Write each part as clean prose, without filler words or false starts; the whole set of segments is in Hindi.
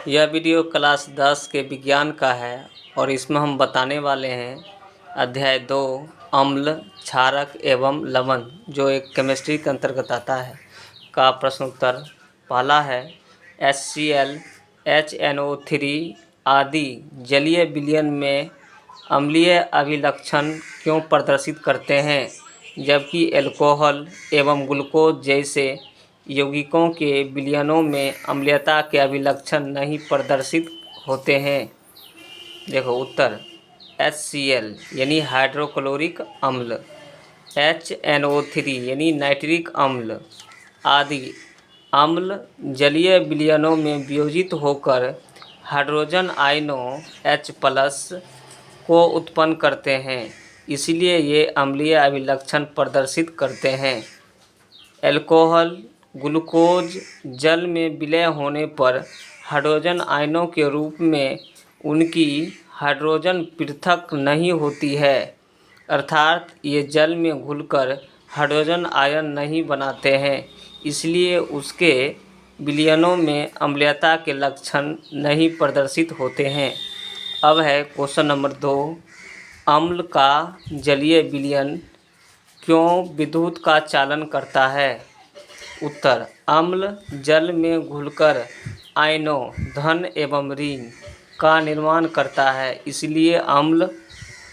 यह वीडियो क्लास 10 के विज्ञान का है और इसमें हम बताने वाले हैं अध्याय 2 अम्ल, क्षारक एवं लवण, जो एक केमिस्ट्री के अंतर्गत आता है, का प्रश्न उत्तर। पहला है HCl, HNO3 आदि जलीय विलयन में अम्लीय अभिलक्षण क्यों प्रदर्शित करते हैं, जबकि एल्कोहल एवं ग्लूकोज जैसे यौगिकों के विलयनों में अम्लीयता के अभिलक्षण नहीं प्रदर्शित होते हैं। देखो उत्तर, HCl यानी हाइड्रोक्लोरिक अम्ल, HNO3 यानी नाइट्रिक अम्ल आदि अम्ल जलीय विलयनों में वियोजित होकर हाइड्रोजन आयनों H+ को उत्पन्न करते हैं, इसलिए ये अम्लीय अभिलक्षण प्रदर्शित करते हैं। एल्कोहल, ग्लूकोज जल में विलय होने पर हाइड्रोजन आयनों के रूप में उनकी हाइड्रोजन पृथक नहीं होती है, अर्थात ये जल में घुलकर हाइड्रोजन आयन नहीं बनाते हैं, इसलिए उसके विलयनों में अम्लीयता के लक्षण नहीं प्रदर्शित होते हैं। अब है क्वेश्चन नंबर 2, अम्ल का जलीय विलयन क्यों विद्युत का चालन करता है? उत्तर, अम्ल जल में घुलकर आयनों धन एवं ऋण का निर्माण करता है, इसलिए अम्ल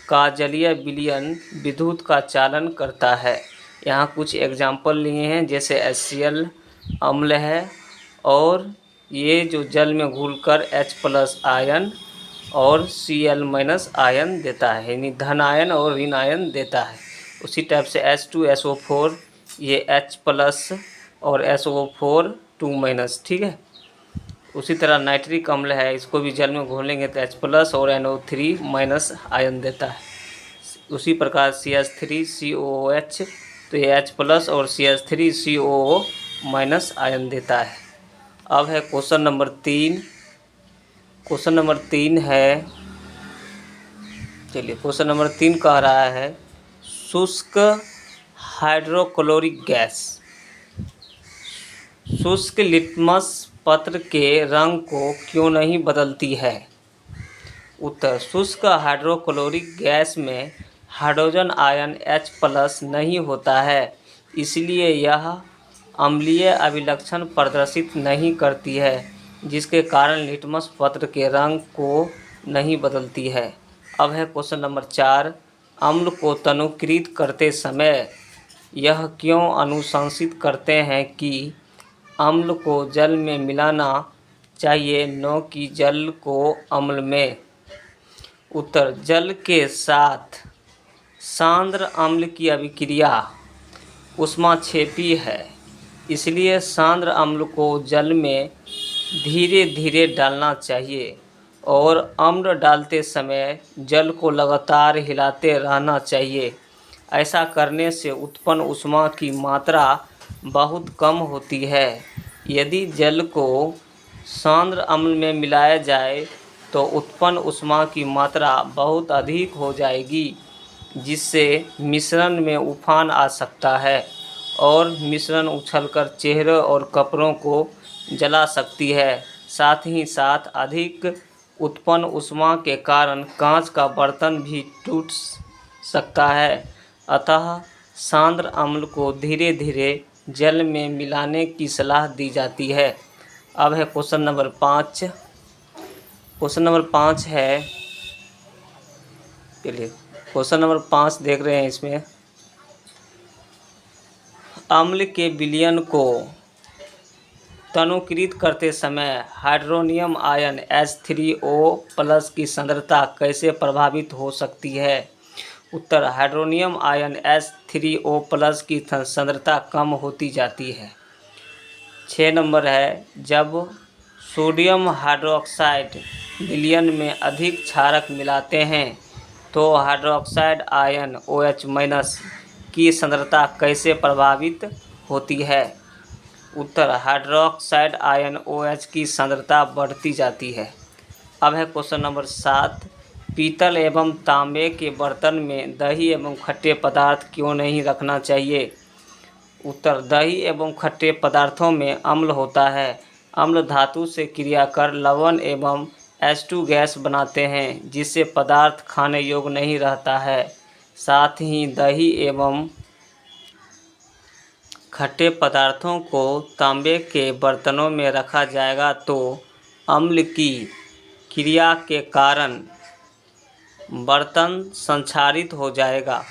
का जलीय विलयन विद्युत का चालन करता है। यहाँ कुछ एग्जाम्पल लिए हैं, जैसे HCl अम्ल है और ये जो जल में घुलकर H+ आयन और Cl- आयन देता है, यानी धन आयन और ऋण आयन देता है। उसी टाइप से H2SO4 ये H+ और SO4 2-, ठीक है। उसी तरह नाइट्रिक अम्ल है, इसको भी जल में घोलेंगे तो H+ और NO3- आयन देता है। उसी प्रकार CH3COOH तो ये H+ और CH3COO- आयन देता है। अब है क्वेश्चन नंबर 3। क्वेश्चन नंबर 3 है, चलिए क्वेश्चन नंबर 3 कह रहा है शुष्क हाइड्रोक्लोरिक गैस शुष्क लिटमस पत्र के रंग को क्यों नहीं बदलती है? उत्तर, शुष्क हाइड्रोक्लोरिक गैस में हाइड्रोजन आयन H+ नहीं होता है, इसलिए यह अम्लीय अभिलक्षण प्रदर्शित नहीं करती है, जिसके कारण लिटमस पत्र के रंग को नहीं बदलती है। अब है क्वेश्चन नंबर 4, अम्ल को तनुकृत करते समय यह क्यों अनुशंसित करते हैं कि अम्ल को जल में मिलाना चाहिए, न कि जल को अम्ल में? उत्तर, जल के साथ सांद्र अम्ल की अभिक्रिया ऊष्माक्षेपी है, इसलिए सांद्र अम्ल को जल में धीरे धीरे डालना चाहिए और अम्ल डालते समय जल को लगातार हिलाते रहना चाहिए। ऐसा करने से उत्पन्न ऊष्मा की मात्रा बहुत कम होती है। यदि जल को सांद्र अम्ल में मिलाया जाए तो उत्पन्न ऊष्मा की मात्रा बहुत अधिक हो जाएगी, जिससे मिश्रण में उफान आ सकता है और मिश्रण उछलकर चेहरे और कपड़ों को जला सकती है। साथ ही साथ अधिक उत्पन्न ऊष्मा के कारण कांच का बर्तन भी टूट सकता है। अतः सांद्र अम्ल को धीरे धीरे जल में मिलाने की सलाह दी जाती है। अब है क्वेश्चन नंबर 5। क्वेश्चन नंबर 5 है, चलिए क्वेश्चन नंबर 5 देख रहे हैं। इसमें अम्ल के विलयन को तनुकृत करते समय हाइड्रोनियम आयन H3O+ की सांद्रता कैसे प्रभावित हो सकती है? उत्तर, हाइड्रोनियम आयन H3O+ की सांद्रता कम होती जाती है। 6 नंबर है, जब सोडियम हाइड्रोक्साइड विलयन में अधिक क्षारक मिलाते हैं तो हाइड्रोक्साइड आयन OH- की सांद्रता कैसे प्रभावित होती है? उत्तर, हाइड्रोक्साइड आयन OH की सांद्रता बढ़ती जाती है। अब है क्वेश्चन नंबर 7, पीतल एवं तांबे के बर्तन में दही एवं खट्टे पदार्थ क्यों नहीं रखना चाहिए? उत्तर, दही एवं खट्टे पदार्थों में अम्ल होता है, अम्ल धातु से क्रिया कर लवण एवं H2 गैस बनाते हैं, जिससे पदार्थ खाने योग्य नहीं रहता है। साथ ही दही एवं खट्टे पदार्थों को तांबे के बर्तनों में रखा जाएगा तो अम्ल की क्रिया के कारण बर्तन संक्षारित हो जाएगा।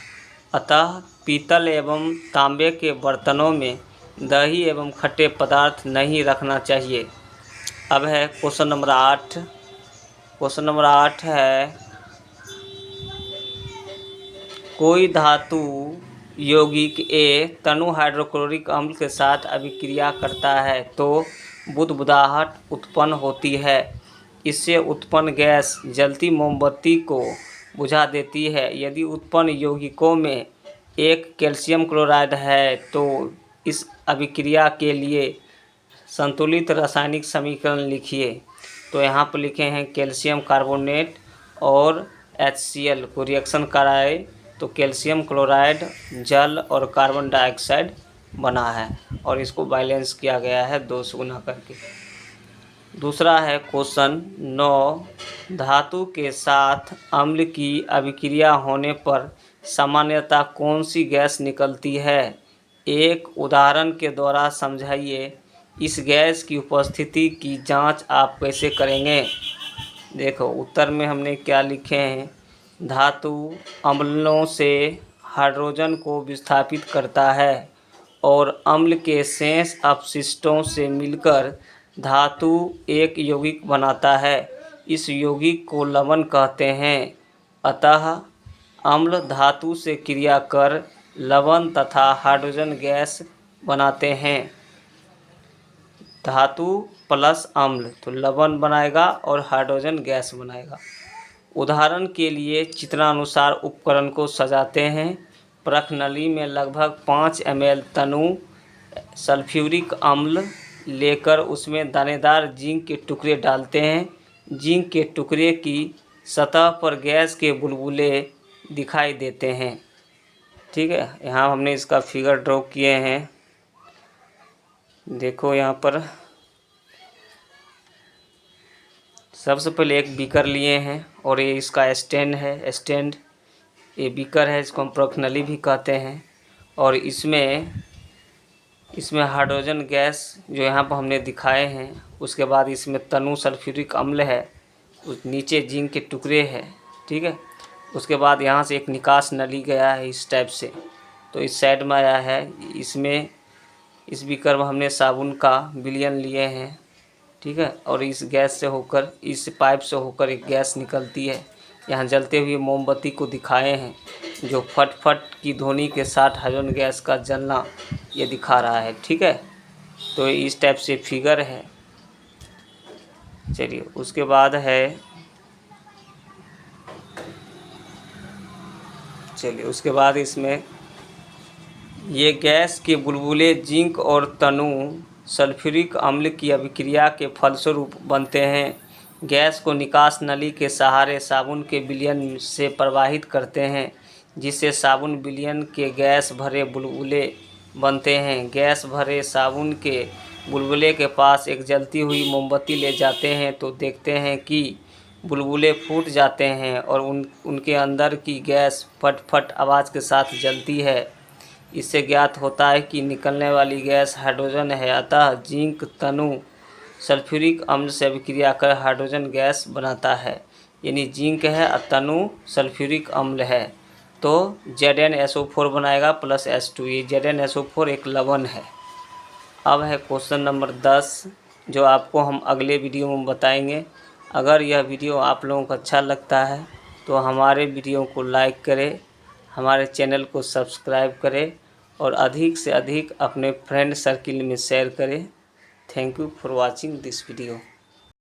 अतः पीतल एवं तांबे के बर्तनों में दही एवं खट्टे पदार्थ नहीं रखना चाहिए। अब है क्वेश्चन नंबर 8। क्वेश्चन नंबर 8 है, कोई धातु यौगिक A तनु हाइड्रोक्लोरिक अम्ल के साथ अभिक्रिया करता है तो बुदबुदाहट उत्पन्न होती है। इससे उत्पन्न गैस जलती मोमबत्ती को बुझा देती है। यदि उत्पन्न यौगिकों में एक कैल्शियम क्लोराइड है तो इस अभिक्रिया के लिए संतुलित रासायनिक समीकरण लिखिए। तो यहाँ पर लिखे हैं कैल्शियम कार्बोनेट और HCl को रिएक्शन कराए तो कैल्शियम क्लोराइड जल और कार्बन डाइऑक्साइड बना है और इसको बैलेंस किया गया है 2 से गुना करके। दूसरा है क्वेश्चन 9, धातु के साथ अम्ल की अभिक्रिया होने पर सामान्यतः कौन सी गैस निकलती है? एक उदाहरण के द्वारा समझाइए। इस गैस की उपस्थिति की जांच आप कैसे करेंगे? देखो उत्तर में हमने क्या लिखे हैं, धातु अम्लों से हाइड्रोजन को विस्थापित करता है और अम्ल के शेष अपशिष्टों से मिलकर धातु एक यौगिक बनाता है। इस यौगिक को लवण कहते हैं। अतः अम्ल धातु से क्रिया कर लवण तथा हाइड्रोजन गैस बनाते हैं। धातु प्लस अम्ल तो लवण बनाएगा और हाइड्रोजन गैस बनाएगा। उदाहरण के लिए चित्रानुसार उपकरण को सजाते हैं। परख नली में लगभग 5 ml तनु सल्फ्यूरिक अम्ल लेकर उसमें दानेदार जिंक के टुकड़े डालते हैं। जिंक के टुकड़े की सतह पर गैस के बुलबुले दिखाई देते हैं। ठीक है, यहाँ हमने इसका फिगर ड्रॉ किए हैं। देखो यहाँ पर सबसे पहले एक बीकर लिए हैं और ये इसका स्टैंड है। स्टैंड ये बीकर है, इसको हम परख भी कहते हैं। और इसमें हाइड्रोजन गैस जो यहाँ पर हमने दिखाए हैं। उसके बाद इसमें तनु सल्फ्यूरिक अम्ल है, उस नीचे जिंक के टुकड़े हैं। ठीक है, उसके बाद यहाँ से एक निकास नली गया है इस टाइप से, तो इस साइड में आया है। इसमें इस बीकर में हमने साबुन का विलयन लिए हैं। ठीक है, और इस गैस से होकर, इस पाइप से होकर एक गैस निकलती है। यहाँ जलते हुए मोमबत्ती को दिखाए हैं जो फट फट की ध्वनि के साथ हाइड्रोजन गैस का जलना ये दिखा रहा है। ठीक है, तो इस टाइप से फिगर है। चलिए उसके बाद इसमें ये गैस के बुलबुले जिंक और तनु सल्फ्यूरिक अम्ल की अभिक्रिया के फलस्वरूप बनते हैं। गैस को निकास नली के सहारे साबुन के विलयन से प्रवाहित करते हैं, जिससे साबुन विलयन के गैस भरे बुलबुले बनते हैं। गैस भरे साबुन के बुलबुले के पास एक जलती हुई मोमबत्ती ले जाते हैं तो देखते हैं कि बुलबुले फूट जाते हैं और उनके अंदर की गैस फट फट आवाज़ के साथ जलती है। इससे ज्ञात होता है कि निकलने वाली गैस हाइड्रोजन है। अतः जिंक तनु सल्फ्यूरिक अम्ल से अभिक्रिया कर हाइड्रोजन गैस बनाता है। यानी जिंक है और तनु सल्फ्यूरिक अम्ल है तो ZnSO4 बनाएगा प्लस H2। ये ZnSO4 एक लवण है। अब है क्वेश्चन नंबर 10 जो आपको हम अगले वीडियो में बताएंगे। अगर यह वीडियो आप लोगों को अच्छा लगता है तो हमारे वीडियो को लाइक करें, हमारे चैनल को सब्सक्राइब करें और अधिक से अधिक अपने फ्रेंड सर्किल में शेयर करें। Thank you for watching this video.